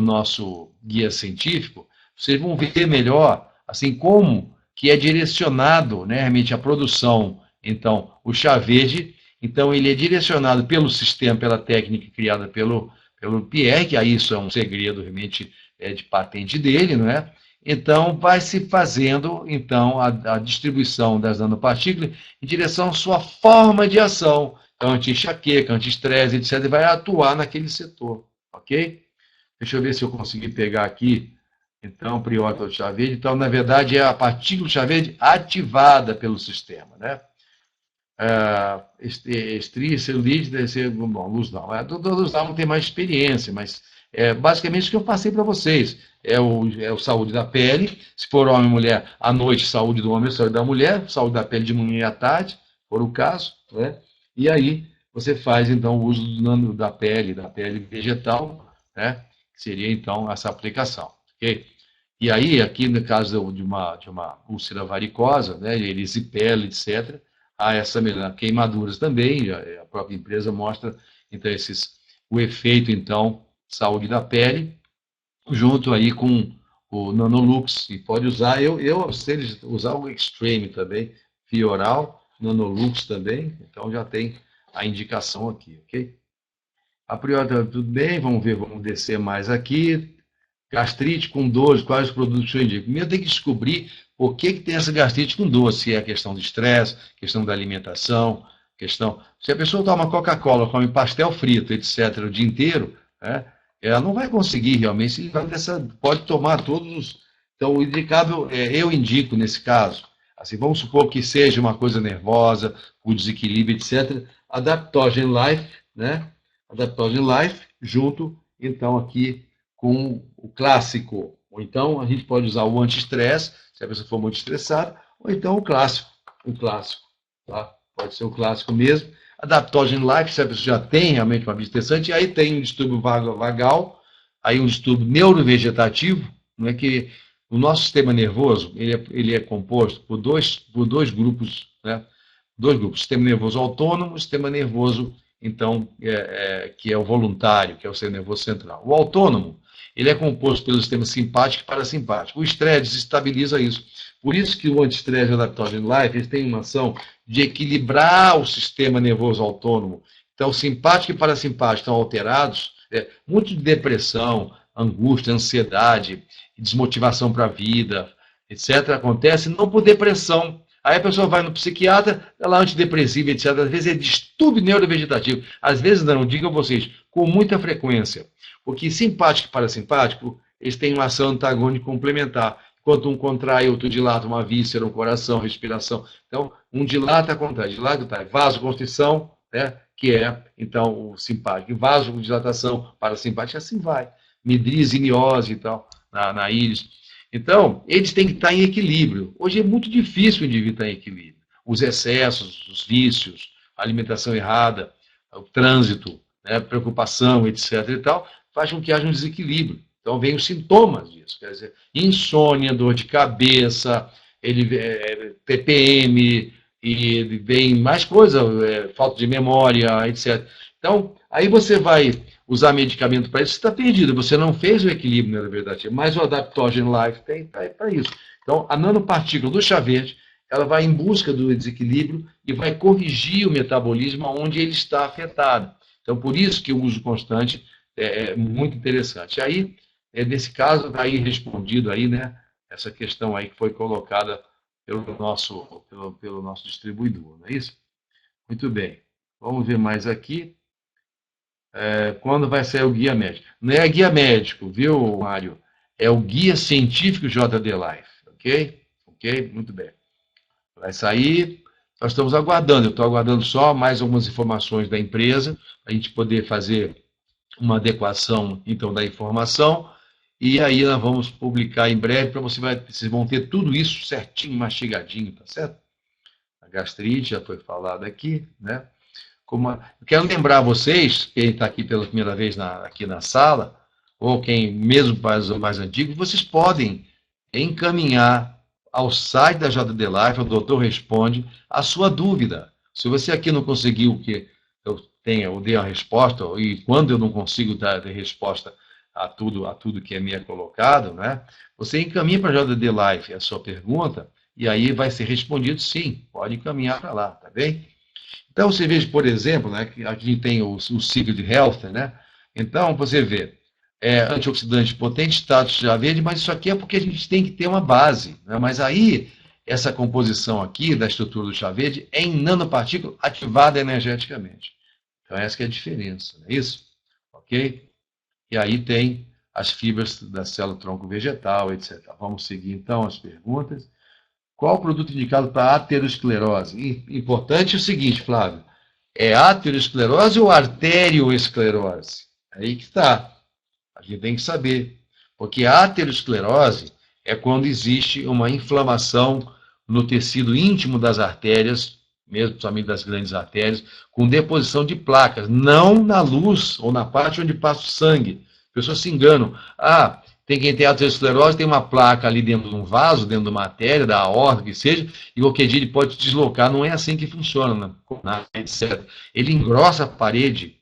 nosso guia científico, vocês vão ver melhor, assim, como que é direcionado, né, realmente, a produção. Então, o chá verde, então, ele é direcionado pelo sistema, pela técnica criada pelo Pierre, que aí isso é um segredo, realmente, de patente dele, não é? Então, vai se fazendo, então, a distribuição das nanopartículas em direção à sua forma de ação. Então, anti-enxaqueca, anti-estresse, etc., e vai atuar naquele setor, ok? Deixa eu ver se eu consegui pegar aqui, então, priótese do chá verde. Então, na verdade, é a partícula do chá verde ativada pelo sistema, né? Estria, celulite, deve ser, bom, luz não. A doutora Luz não tem mais experiência, mas basicamente o que eu passei para vocês. É o saúde da pele, se for homem e mulher, à noite, saúde do homem, saúde da mulher, saúde da pele de manhã e à tarde, se for o caso, né? E aí você faz, então, o uso da pele vegetal, né? Que seria, então, essa aplicação, ok? E aí, aqui no caso de uma úlcera varicosa, né, erisipela, etc., há essa queimaduras também, a própria empresa mostra, então, o efeito, então, saúde da pele, junto aí com o Nanolux, e pode usar, eu aconselho usar o Extreme também, via oral, Nanolux também, então já tem a indicação aqui, ok? A priori, tudo bem, vamos ver, vamos descer mais aqui. Gastrite com dores, quais os produtos que eu indico? Primeiro tem que descobrir por que tem essa gastrite com dor, se é questão de estresse, questão da alimentação, questão... Se a pessoa toma Coca-Cola, come pastel frito, etc., o dia inteiro, né, ela não vai conseguir realmente, pode tomar todos os... Então, o indicável, eu indico nesse caso, assim, vamos supor que seja uma coisa nervosa, o desequilíbrio, etc., Adaptogen Life, né? Adaptogen Life, junto, então, aqui com o clássico. Ou então a gente pode usar o anti-estresse, se a pessoa for muito estressada, ou então o clássico. Tá? pode ser o clássico mesmo. Adaptogen Life, se a pessoa já tem realmente uma vida interessante, e aí tem um distúrbio vagal, aí um distúrbio neurovegetativo, não é que o nosso sistema nervoso ele é composto por dois grupos, né? Dois grupos, sistema nervoso autônomo, sistema nervoso, então, que é o voluntário, que é o sistema nervoso central. O autônomo, ele é composto pelo sistema simpático e parasimpático. O estresse desestabiliza isso. Por isso que o anti-estresse Adaptogen Life eles têm uma ação de equilibrar o sistema nervoso autônomo. Então, o simpático e parasimpático estão alterados, muito de depressão, angústia, ansiedade, desmotivação para a vida, etc., acontece não por depressão. Aí a pessoa vai no psiquiatra, ela é antidepressiva, etc. Às vezes é distúrbio neurovegetativo. Às vezes não, digo a vocês, com muita frequência. Porque simpático e parasimpático, eles têm uma ação antagônica complementar. Enquanto um contrai, outro dilata uma víscera, um coração, respiração. Então, um dilata, contrai, vasoconstrição, né, que é, então, o simpático. Vasodilatação, parasimpática, assim vai. Midríase, iniose e tal, na íris. Então, eles têm que estar em equilíbrio. Hoje é muito difícil o indivíduo estar em equilíbrio. Os excessos, os vícios, a alimentação errada, o trânsito, né, preocupação, etc. e tal, faz com que haja um desequilíbrio. Então, vem os sintomas disso. Quer dizer, insônia, dor de cabeça, TPM, e vem mais coisa, falta de memória, etc. Então, aí você vai usar medicamento para isso, você está perdido. Você não fez o equilíbrio, na verdade. Mas o Adaptogen Life tem para isso. Então, a nanopartícula do chá verde, ela vai em busca do desequilíbrio e vai corrigir o metabolismo onde ele está afetado. Então, por isso que o uso constante é muito interessante. Aí, nesse caso, está aí respondido aí, né, essa questão aí que foi colocada pelo nosso distribuidor, não é isso? Muito bem. Vamos ver mais aqui. Quando vai sair o guia médico? Não é guia médico, viu, Mário? É o guia científico JD Life, ok? Ok? Muito bem. Vai sair. Nós estamos aguardando. Eu estou aguardando só mais algumas informações da empresa, para a gente poder fazer uma adequação, então, da informação. E aí nós vamos publicar em breve, para vocês vão ter tudo isso certinho, mastigadinho, tá certo? A gastrite já foi falado aqui, né? Eu quero lembrar vocês, quem está aqui pela primeira vez aqui na sala, ou quem mesmo mais antigo, vocês podem encaminhar ao site da JD Life, o Doutor Responde, a sua dúvida. Se você aqui não conseguiu que eu dei a resposta, e quando eu não consigo dar resposta a tudo que é me colocado, né, você encaminha para a JD Life a sua pergunta, e aí vai ser respondido sim, pode encaminhar para lá, tá bem? Então, você veja, por exemplo, né, que aqui tem o ciclo de Health, né? Então, você vê, antioxidante potente, status já verde, mas isso aqui é porque a gente tem que ter uma base, né? Mas aí, essa composição aqui da estrutura do chá verde é em nanopartícula ativada energeticamente. Então, essa que é a diferença, não é isso? Ok? E aí tem as fibras da célula tronco vegetal, etc. Vamos seguir, então, as perguntas. Qual o produto indicado para aterosclerose? Importante é o seguinte, Flávio. É aterosclerose ou arterioesclerose? Aí que está. A gente tem que saber. Porque a aterosclerose é quando existe uma inflamação no tecido íntimo das artérias, mesmo principalmente das grandes artérias, com deposição de placas, não na luz ou na parte onde passa o sangue. As pessoas se enganam. Tem quem tem aterosclerose, tem uma placa ali dentro de um vaso, dentro de uma artéria, da aorta, que seja, e qualquer dia ele pode deslocar. Não é assim que funciona, etc. Ele engrossa a parede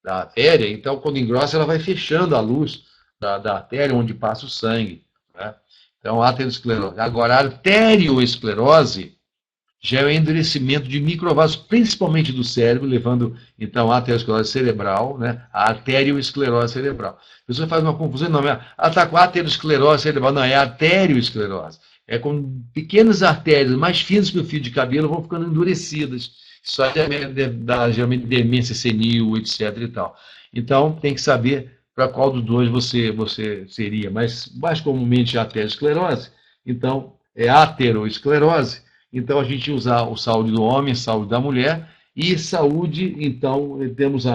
da artéria, então quando engrossa ela vai fechando a luz da artéria onde passa o sangue, né? Então, aterosclerose. Agora, a arterioesclerose já é o endurecimento de microvasos, principalmente do cérebro, levando, então, a aterosclerose cerebral, né? A arterioesclerose cerebral. A pessoa faz uma confusão, não, está com aterosclerose cerebral, não, é arterioesclerose. É com pequenas artérias, mais finas que o fio de cabelo, vão ficando endurecidas. Isso aí dá, geralmente, demência senil, etc. e tal. Então, tem que saber para qual dos dois você seria, mas mais comumente a aterosclerose, então, é ateroesclerose. Então, a gente usa o saúde do homem, saúde da mulher, e saúde, então, temos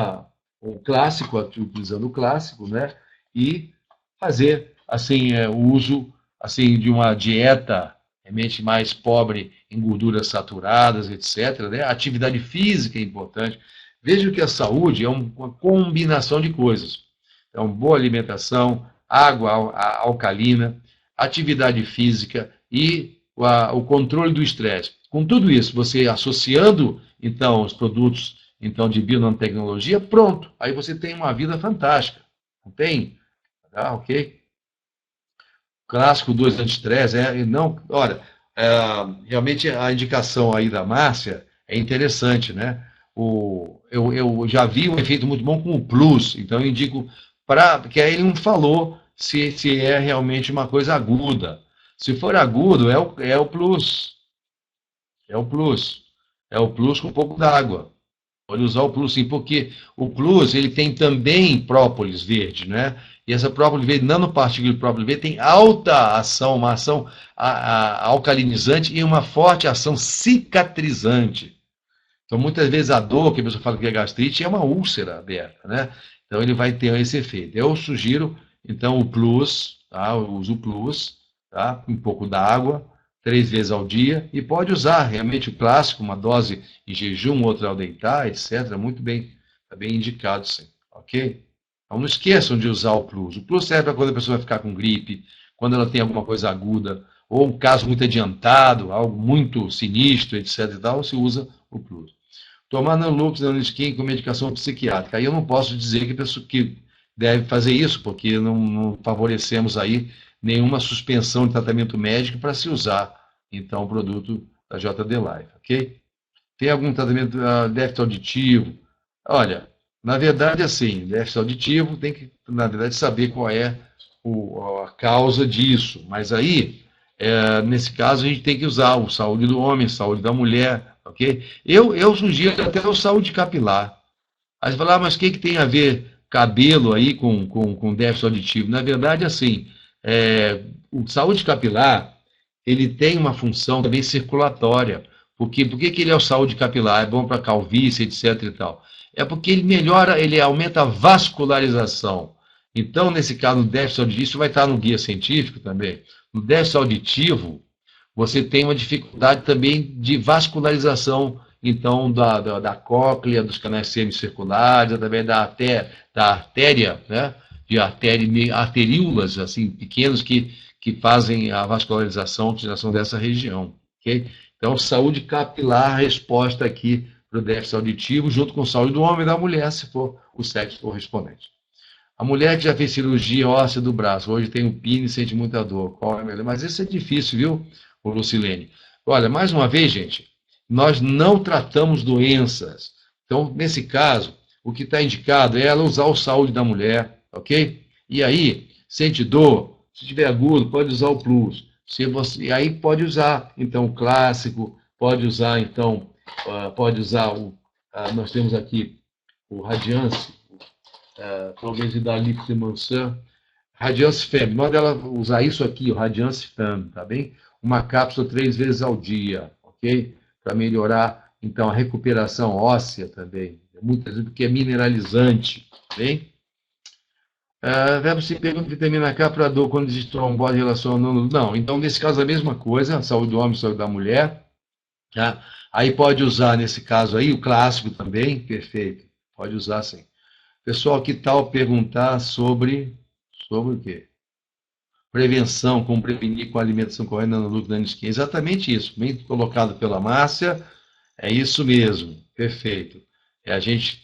o clássico, utilizando o clássico, né? E fazer, assim, o uso, assim, de uma dieta realmente mais pobre em gorduras saturadas, etc., né? A atividade física é importante. Veja que a saúde é uma combinação de coisas. Então, boa alimentação, água alcalina, atividade física e o controle do estresse. Com tudo isso, você associando, então, os produtos então, de bionanotecnologia, pronto. Aí você tem uma vida fantástica. Não tem? Tá, ok? Clássico 2 antiestresse, não, olha, realmente a indicação aí da Márcia é interessante, né? Eu já vi um efeito muito bom com o Plus, então eu indico porque aí ele não falou se é realmente uma coisa aguda. Se for agudo, é o Plus, é o Plus, é o Plus com um pouco d'água. Pode usar o Plus sim, porque o Plus ele tem também própolis verde, né? E essa própolis verde, nanopartícula de própolis verde, tem alta ação, uma ação alcalinizante e uma forte ação cicatrizante. Então, muitas vezes a dor, que a pessoa fala que é gastrite, é uma úlcera aberta, né? Então, ele vai ter esse efeito. Eu sugiro, então, o Plus, tá? Eu uso o Plus, tá? Um pouco d'água, 3 vezes ao dia, e pode usar realmente o clássico, uma dose em jejum, outra ao deitar, etc. Muito bem, está bem indicado, sim. Ok? Então, não esqueçam de usar o Plus. O Plus serve para quando a pessoa vai ficar com gripe, quando ela tem alguma coisa aguda, ou um caso muito adiantado, algo muito sinistro, etc. e tal, você usa o Plus. Tomar Nanlux, Nanoskin com medicação psiquiátrica. Aí eu não posso dizer que a pessoa que deve fazer isso, porque não favorecemos aí nenhuma suspensão de tratamento médico para se usar, então, o produto da JD Life, ok? Tem algum tratamento déficit auditivo? Olha, na verdade, assim, déficit auditivo tem que, na verdade, saber qual é a causa disso. Mas aí, nesse caso, a gente tem que usar o saúde do homem, saúde da mulher, ok? Eu sugiro até o saúde capilar. Aí você fala, mas o que tem a ver cabelo aí com déficit auditivo? Na verdade, assim, o saúde capilar, ele tem uma função também circulatória. Por que ele é o saúde capilar? É bom para calvície, etc. e tal. É porque ele melhora, ele aumenta a vascularização. Então, nesse caso, no déficit auditivo, isso vai estar no guia científico também. No déficit auditivo, você tem uma dificuldade também de vascularização, então, da cóclea, dos canais semicirculares, através da artéria, né? De arteríolas, assim, pequenos que fazem a vascularização, a utilização dessa região. Okay? Então, saúde capilar, resposta aqui para o déficit auditivo, junto com saúde do homem e da mulher, se for o sexo correspondente. A mulher que já fez cirurgia óssea do braço, hoje tem um pino e sente muita dor. Qual é melhor? Mas isso é difícil, viu, Lucilene? Olha, mais uma vez, gente, nós não tratamos doenças. Então, nesse caso, o que está indicado é ela usar o saúde da mulher, ok? E aí, sente dor, se tiver agudo, pode usar o Plus. E aí pode usar, então, o clássico, pode usar, então, nós temos aqui o Radiance, para obesidade líquida maçã, Radiance Femme. Nós dela usar isso aqui, o Radiance Femme, tá bem? Uma cápsula 3 vezes ao dia, ok? Para melhorar, então, a recuperação óssea também. Muitas vezes porque é mineralizante, tá bem? Verbo se pergunta vitamina K para dor quando existe trombose relacionando. Não, então, nesse caso, a mesma coisa, saúde do homem, saúde da mulher. Tá? Aí pode usar, nesse caso aí, o clássico também, perfeito. Pode usar sim. Pessoal, que tal perguntar sobre o quê? Prevenção, como prevenir com a alimentação correta no lucro da skin. Exatamente isso, bem colocado pela Márcia, é isso mesmo, perfeito. A gente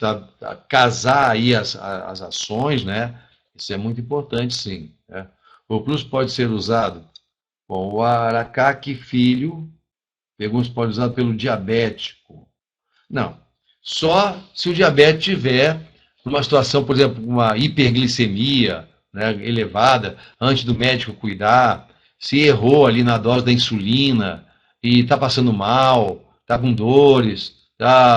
casar aí as ações, né? Isso é muito importante, sim. Né? O Plus pode ser usado, bom, o Aracaque Filho, pergunta se pode ser usado pelo diabético. Não, só se o diabetes tiver numa situação, por exemplo, uma hiperglicemia, né, elevada, antes do médico cuidar, se errou ali na dose da insulina e está passando mal, está com dores,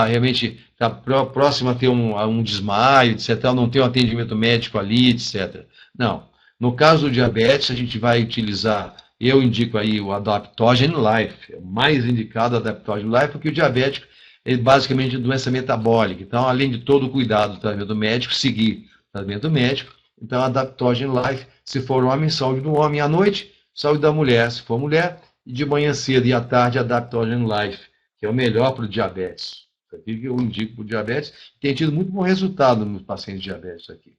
realmente está próximo a ter um desmaio, etc., não tem um atendimento médico ali, etc. Não. No caso do diabetes, a gente vai utilizar, eu indico aí o Adaptogen Life, é mais indicado o Adaptogen Life, porque o diabético é basicamente doença metabólica. Então, além de todo o cuidado do tratamento médico, seguir o tratamento médico, então, Adaptogen Life, se for homem, saúde do homem. À noite, saúde da mulher. Se for mulher, e de manhã cedo e à tarde a Adaptogen Life, que é o melhor para o diabetes. Isso aqui que eu indico para o diabetes, tem tido muito bom resultado nos pacientes diabéticos aqui.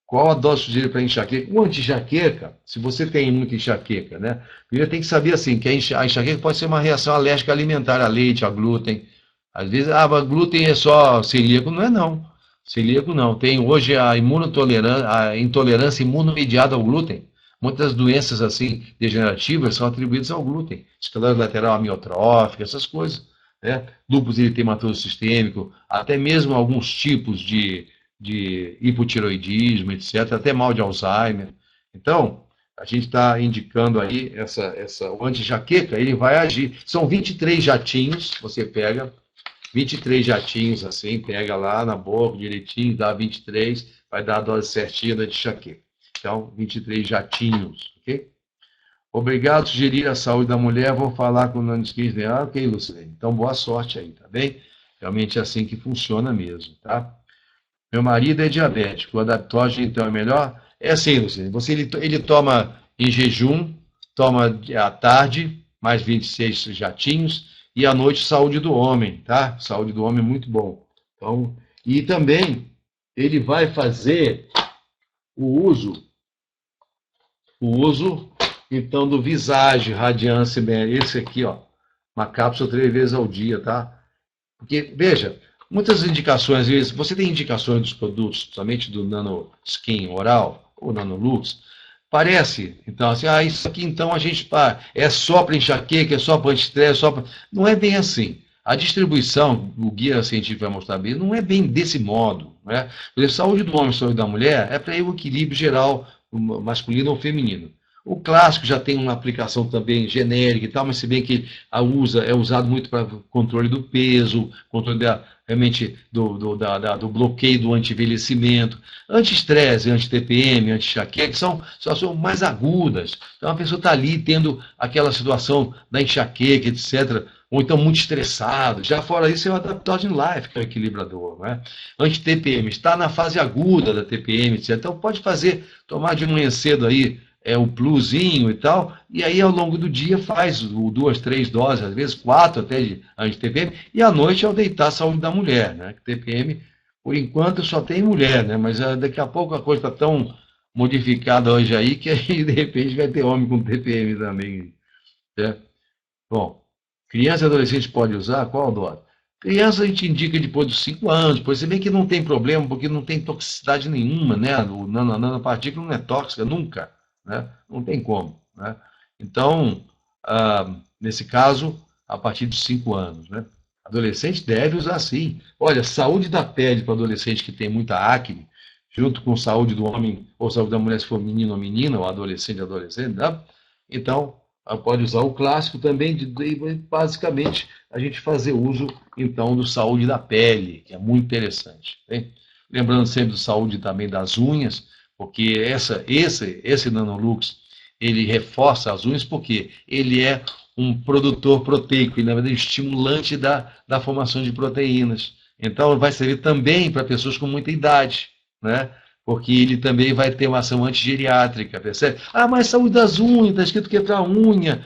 Qual a dose sugerida para enxaqueca? O anti-enxaqueca, se você tem muita enxaqueca, né? Primeiro tem que saber assim, que a enxaqueca pode ser uma reação alérgica alimentar a leite, a glúten. Às vezes, mas glúten é só celíaco, não é não. Celíaco não. Tem hoje a intolerância imunomediada ao glúten. Muitas doenças assim degenerativas são atribuídas ao glúten. Esclerose lateral amiotrófica, essas coisas, né? Lúpus eritematoso sistêmico, até mesmo alguns tipos de hipotiroidismo, etc., até mal de Alzheimer. Então, a gente está indicando aí o anti-enxaqueca, ele vai agir. São 23 jatinhos, você pega 23 jatinhos assim, pega lá na boca direitinho, dá 23, vai dar a dose certinha da anti-enxaqueca. Então, 23 jatinhos, ok? Obrigado, sugerir a saúde da mulher, vou falar com o Nanisquins. Ok, Lucilene, então boa sorte aí, tá bem? Realmente é assim que funciona mesmo, tá? Meu marido é diabético, o Adaptogen então é melhor? É assim, Luciano, ele toma em jejum, toma à tarde, mais 26 jatinhos, e à noite saúde do homem, tá? Saúde do homem é muito bom. Então, e também ele vai fazer o uso então do Visage Radiance, esse aqui, ó, uma cápsula 3 vezes ao dia, tá? Porque, veja, muitas indicações, às vezes, você tem indicações dos produtos, somente do NanoSkin oral, ou NanoLux, parece, então, assim, isso aqui, então, a gente é só para enxaqueca, é só para antiestresse, só para... Não é bem assim. A distribuição, o guia científico vai mostrar bem, não é bem desse modo, né? Por exemplo, saúde do homem e saúde da mulher é para o equilíbrio geral, masculino ou feminino. O clássico já tem uma aplicação também genérica e tal, mas se bem que é usado muito para controle do peso, controle realmente do bloqueio do anti-envelhecimento. Anti-estresse, anti-TPM, anti-enxaqueca são mais agudas. Então a pessoa está ali tendo aquela situação da enxaqueca, etc., ou então muito estressado. Já fora isso é o Adaptogen Life, que é o equilibrador. Né? Anti-TPM, está na fase aguda da TPM, etc. Então pode tomar de manhã cedo aí, o plusinho e tal, e aí ao longo do dia faz 2, 3 doses, às vezes 4 até de anti-TPM, e à noite é o deitar a saúde da mulher, né? TPM, por enquanto, só tem mulher, né? Mas daqui a pouco a coisa está tão modificada hoje aí, que aí de repente vai ter homem com TPM também. Né? Bom, criança e adolescente pode usar? Qual dose? Criança a gente indica depois dos 5 anos, pois se bem que não tem problema, porque não tem toxicidade nenhuma, né? A nanopartícula não é tóxica nunca. Né? Não tem como. Né? Então, nesse caso, a partir dos 5 anos. Né? Adolescente deve usar sim. Olha, saúde da pele para adolescente que tem muita acne, junto com saúde do homem, ou saúde da mulher se for menino ou menina, ou adolescente, né? Então, pode usar o clássico também, basicamente, a gente fazer uso, então, do saúde da pele, que é muito interessante. Bem? Lembrando sempre do saúde também das unhas, porque esse Nanolux, ele reforça as unhas porque ele é um produtor proteico, e na verdade estimulante da formação de proteínas. Então vai servir também para pessoas com muita idade, né? Porque ele também vai ter uma ação antigeriátrica, percebe? Mas saúde das unhas, está escrito que é para a unha.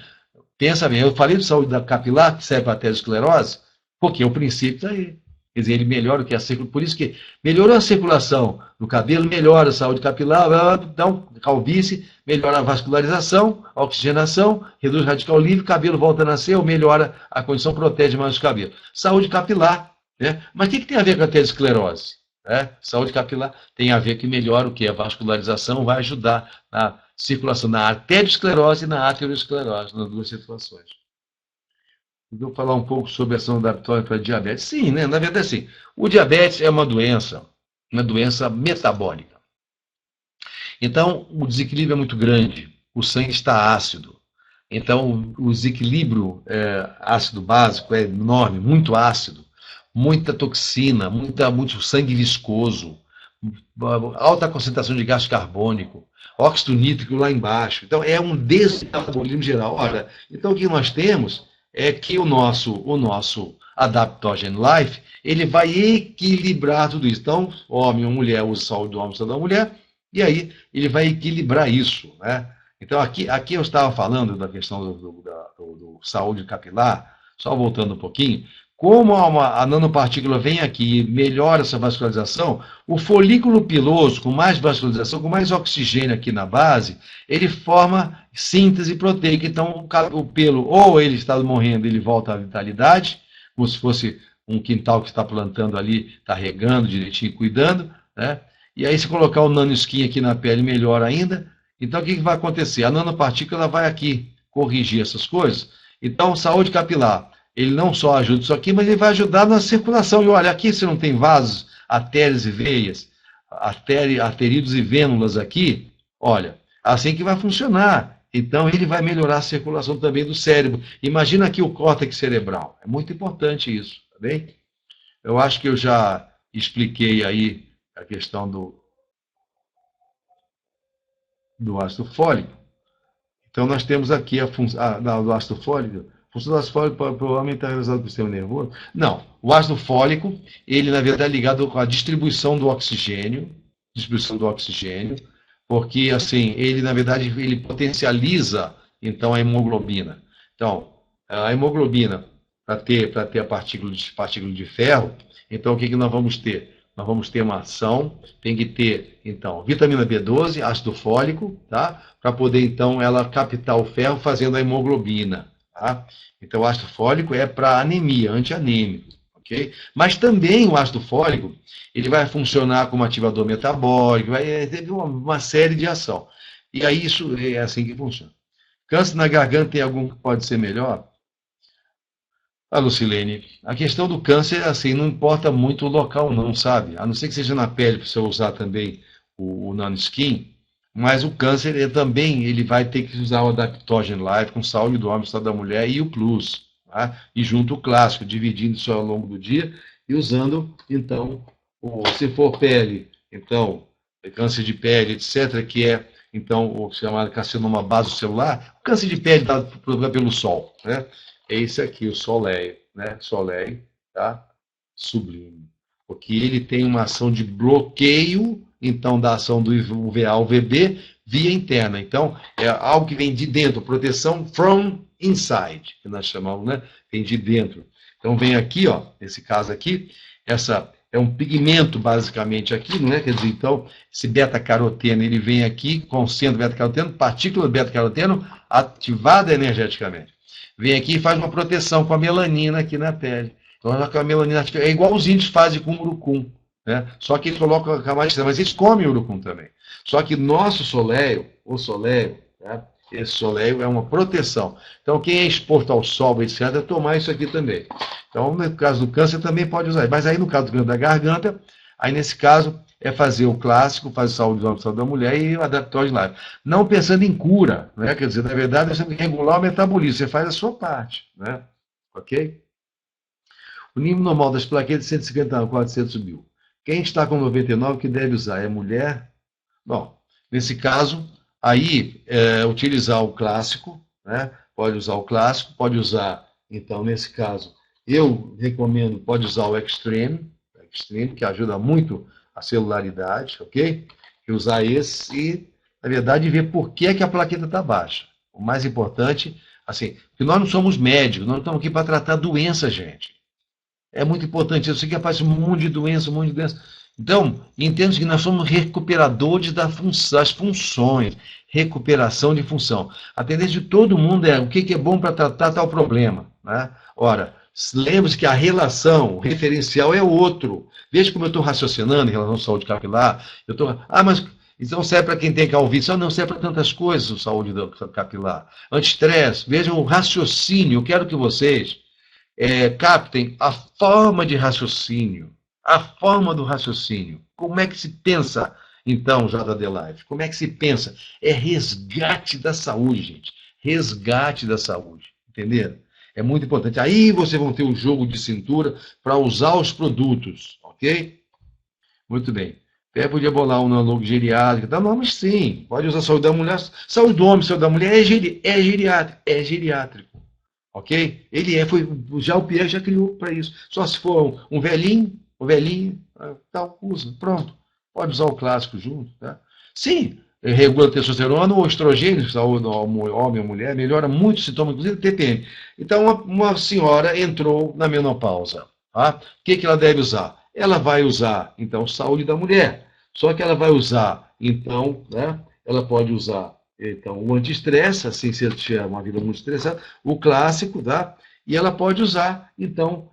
Pensa bem, eu falei de saúde da capilar, que serve para a aterosclerose, porque o princípio está aí. Quer dizer, ele melhora o que a circulação. Por isso que melhorou a circulação do cabelo, melhora a saúde capilar, então, calvície, melhora a vascularização, a oxigenação, reduz o radical livre, o cabelo volta a nascer, ou melhora a condição, protege mais o cabelo. Saúde capilar. Né? Mas o que tem a ver com a aterosclerose? Saúde capilar tem a ver que melhora o que? A vascularização vai ajudar na circulação na arteriosclerose e na aterosclerose, nas duas situações. Vou falar um pouco sobre a ação adaptória para diabetes. Sim, né? Na verdade, sim. O diabetes é uma doença metabólica. Então, o desequilíbrio é muito grande. O sangue está ácido. Então, o desequilíbrio ácido básico é enorme, muito ácido, muita toxina, muito sangue viscoso, alta concentração de gás carbônico, óxido nítrico lá embaixo. Então, é um desmetabolismo geral. Ora, então o que nós temos é que o nosso Adaptogen Life, ele vai equilibrar tudo isso. Então, homem ou mulher usa saúde do homem, saúde da mulher, e aí ele vai equilibrar isso, né? Então, aqui eu estava falando da questão do saúde capilar, só voltando um pouquinho, como a nanopartícula vem aqui e melhora essa vascularização, o folículo piloso, com mais vascularização, com mais oxigênio aqui na base, ele forma síntese proteica. Então, o pelo, ou ele está morrendo, ele volta à vitalidade, como se fosse um quintal que está plantando ali, está regando direitinho, cuidando, né? E aí, se colocar o nanoskin aqui na pele, melhor ainda. Então, o que vai acontecer? A nanopartícula vai aqui corrigir essas coisas. Então, saúde capilar, ele não só ajuda isso aqui, mas ele vai ajudar na circulação. E olha, aqui você não tem vasos, artérias e veias, arteríolos e vênulas aqui, olha, assim que vai funcionar. Então, ele vai melhorar a circulação também do cérebro. Imagina aqui o córtex cerebral. É muito importante isso, tá bem? Eu acho que eu já expliquei aí a questão do ácido fólico. Então, nós temos aqui a função do ácido fólico. A função do ácido fólico provavelmente está realizada pelo sistema nervoso. Não, o ácido fólico, ele, na verdade, é ligado com a distribuição do oxigênio, porque, assim, ele, na verdade, ele potencializa, então, a hemoglobina. Então, a hemoglobina, para ter a partícula de ferro, então, o que nós vamos ter? Nós vamos ter uma ação, tem que ter, então, vitamina B12, ácido fólico, tá? Para poder, então, ela captar o ferro fazendo a hemoglobina, tá? Então, o ácido fólico é para anemia, antianêmico, ok? Mas também o ácido fólico, ele vai funcionar como ativador metabólico, vai ter uma série de ação. E aí, isso é assim que funciona. Câncer na garganta tem algum que pode ser melhor? Ah, Lucilene, a questão do câncer, assim, não importa muito o local, não, sabe? A não ser que seja na pele, para você usar também o nanoskin, mas o câncer também ele vai ter que usar o Adaptogen Life com saúde do homem, saúde da mulher e o Plus, tá? E junto o clássico, dividindo isso ao longo do dia e usando, então, se for pele, então, câncer de pele, etc., que é, então, o chamado carcinoma basocelular, o câncer de pele dado pelo sol, né? É esse aqui, o Soleil, né? Soleil, tá? Sublime. Porque ele tem uma ação de bloqueio, então, da ação do UVA, UVB, via interna. Então, é algo que vem de dentro, proteção from inside, que nós chamamos, né? Vem de dentro. Então, vem aqui, ó, nesse caso aqui, essa é um pigmento, basicamente, aqui, né? Quer dizer, então, esse beta-caroteno, ele vem aqui, concentra o beta-caroteno, partícula do beta-caroteno ativada energeticamente. Vem aqui e faz uma proteção com a melanina aqui na pele. Então, a melanina é igual os índios fazem com o urucum, né? Só que eles colocam a camada externa, mas eles comem urucum também. Só que nosso soléio, o soléio, né? Esse soléio é uma proteção. Então, quem é exposto ao sol, etc., é tomar isso aqui também. Então, no caso do câncer, também pode usar. Mas aí, no caso do câncer da garganta, aí nesse caso, é fazer o clássico, fazer saúde do homem, saúde da mulher e o Adaptogen Life. Não pensando em cura, né? Quer dizer, na verdade, você tem que regular o metabolismo, você faz a sua parte, né? Ok? O nível normal das plaquetas é 150 a 400 mil. Quem está com 99, que deve usar? É mulher? Bom, nesse caso, aí, utilizar o clássico, né? Pode usar o clássico, pode usar, então, nesse caso, eu recomendo, pode usar o Extreme, que ajuda muito a celularidade, ok? E usar esse e, na verdade, ver por que, é que a plaqueta está baixa. O mais importante, assim, que nós não somos médicos, nós não estamos aqui para tratar doença, gente. É muito importante. Eu sei que aparece um monte de doença, um monte de doença. Então, entenda que nós somos recuperadores das funções, recuperação de função. A tendência de todo mundo é o que é bom para tratar tal problema, né? Ora, lembre-se que a relação, o referencial é outro. Veja como eu estou raciocinando em relação à saúde capilar. Mas então serve para quem tem calvície. Não serve para tantas coisas a saúde capilar. Anti-estresse, vejam o raciocínio. Eu quero que vocês captem a forma de raciocínio. A forma do raciocínio. Como é que se pensa, então, JD Life? Como é que se pensa? É resgate da saúde, gente. Resgate da saúde. Entenderam? É muito importante. Aí vocês vão ter um jogo de cintura para usar os produtos, ok? Muito bem. Até podia bolar um analogo geriátrico. Tá? Não, mas sim. Pode usar saúde da mulher. Saúde do homem, saúde da mulher é geriátrico. É geriátrico. Ok? Ele já o Pierre já criou para isso. Só se for um velhinho, tal, usa. Pronto. Pode usar o clássico junto. Tá? Sim. regula a testosterona ou estrogênio, saúde homem ou mulher, melhora muito o sintoma, inclusive TPM. Então, uma senhora entrou na menopausa. Tá? O que ela deve usar? Ela vai usar, então, saúde da mulher. Só que ela vai usar, então, né, ela pode usar então, o anti-estresse, assim, se ela tiver uma vida muito estressada, o clássico, tá? E ela pode usar, então,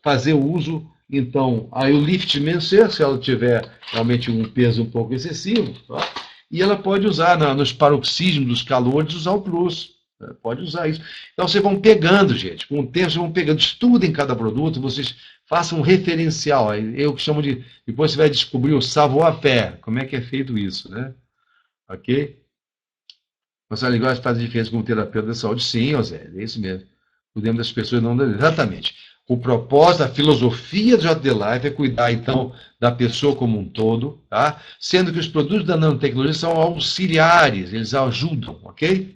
fazer o uso, então, aí o lift menser, se ela tiver realmente um peso um pouco excessivo, tá? E ela pode usar nos paroxismos dos calores, usar o plus. Né? Pode usar isso. Então, vocês vão pegando, gente, com o tempo, vocês vão pegando, estudem cada produto, vocês façam um referencial. Eu chamo de, depois você vai descobrir o savoir-faire, como é que é feito isso, né? Ok? Você é legal, faz diferença como terapeuta da saúde? Sim, Zé, é isso mesmo. Cuidemos das pessoas, não... Exatamente. O propósito, a filosofia do JD Life é cuidar, então, da pessoa como um todo, tá? Sendo que os produtos da nanotecnologia são auxiliares, eles ajudam, ok?